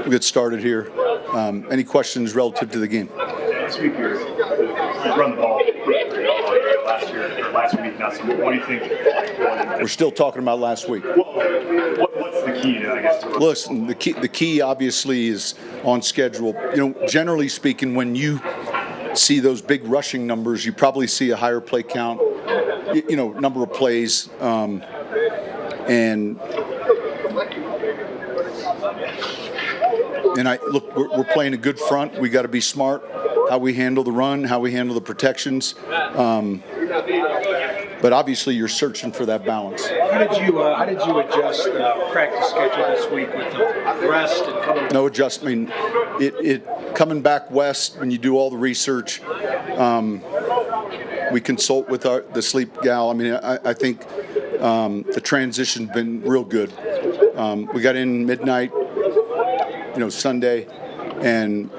We'll get started here. Any questions relative to the game? Last week you run the ball last week. Now, so what do you think? We're still talking about last week. What's the key to, I guess? Listen, the key obviously is on schedule. Generally speaking, when you see those big rushing numbers, you probably see a higher play count, number of plays, and we're playing a good front. We got to be smart how we handle the run, how we handle the protections. But obviously, you're searching for that balance. How did you adjust the practice schedule this week with the rest and coming? No adjustment. It coming back west when you do all the research. We consult with the sleep gal. I mean, I think the transition's been real good. We got in midnight, Sunday, and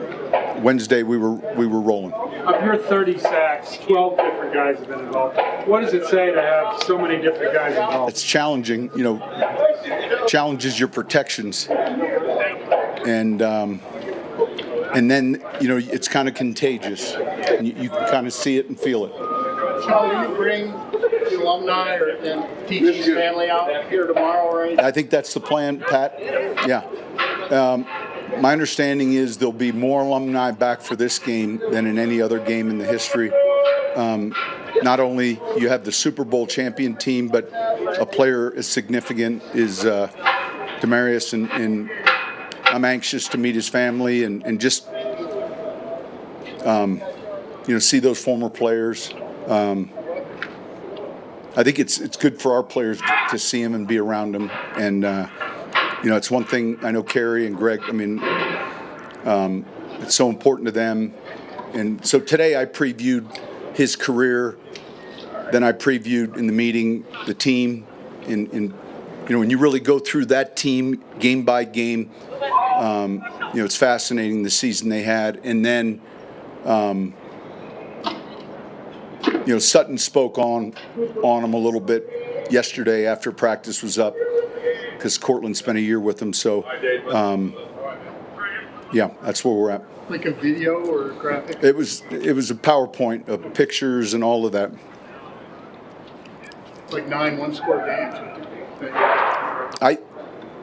Wednesday we were rolling. Of your 30 sacks, 12 different guys have been involved. What does it say to have so many different guys involved? It's challenging, challenges your protections. And then, it's kind of contagious. And you can kind of see it and feel it. Sean, will you bring the alumni and teach his family out here tomorrow or anything? I think that's the plan, Pat. Yeah. My understanding is there'll be more alumni back for this game than in any other game in the history. Not only you have the Super Bowl champion team, but a player as significant is Demarius, and I'm anxious to meet his family and just see those former players. I think it's good for our players to see him and be around him, and it's one thing I know Kerry and Greg. I mean, it's so important to them, and so today I previewed his career. Then I previewed in the meeting the team, and when you really go through that team game by game, it's fascinating the season they had, and then. Sutton spoke on him a little bit yesterday after practice was up because Cortland spent a year with him. So, that's where we're at. Like a video or a graphic? It was a PowerPoint of pictures and all of that. Like 9 one-score games.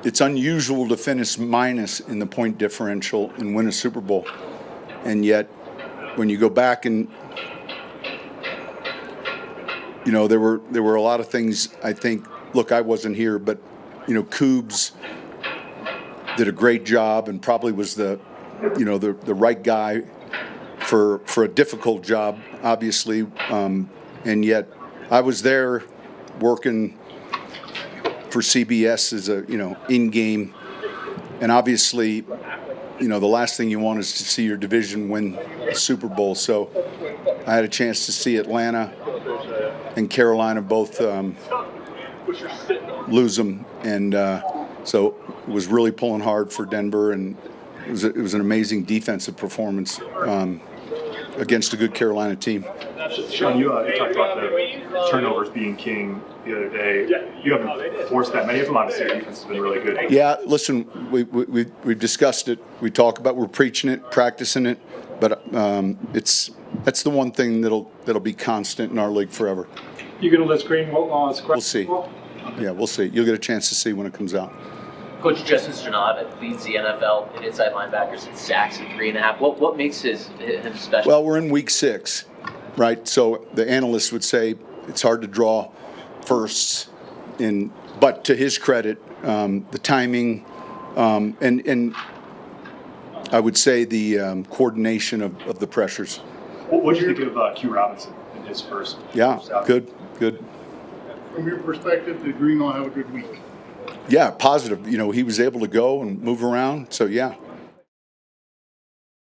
It's unusual to finish minus in the point differential and win a Super Bowl, and yet when you go back and there were a lot of things. I think. Look, I wasn't here, but Coobs did a great job and probably was the right guy for a difficult job, obviously. And yet, I was there working for CBS as a in-game, and obviously, the last thing you want is to see your division win the Super Bowl. So, I had a chance to see Atlanta and Carolina both lose them, and so it was really pulling hard for Denver, and it was an amazing defensive performance against a good Carolina team. Sean, you talked about the turnovers being king the other day. You haven't forced that many of them. Obviously, your defense has been really good. Yeah, listen, we've discussed it. We talk about we're preaching it, practicing it, but that's the one thing that'll be constant in our league forever. You going to list Greenwald? We'll see. Yeah, we'll see. You'll get a chance to see when it comes out. Coach Justice Janot leads the NFL in inside linebackers in sacks at 3.5. What makes him special? Well, we're in week 6, right? So the analysts would say it's hard to draw firsts, but to his credit, the timing and I would say the coordination of the pressures. What did you think of Q Robinson in his first? Yeah, good. From your perspective, did Greenlaw have a good week? Yeah, positive. He was able to go and move around. So, yeah.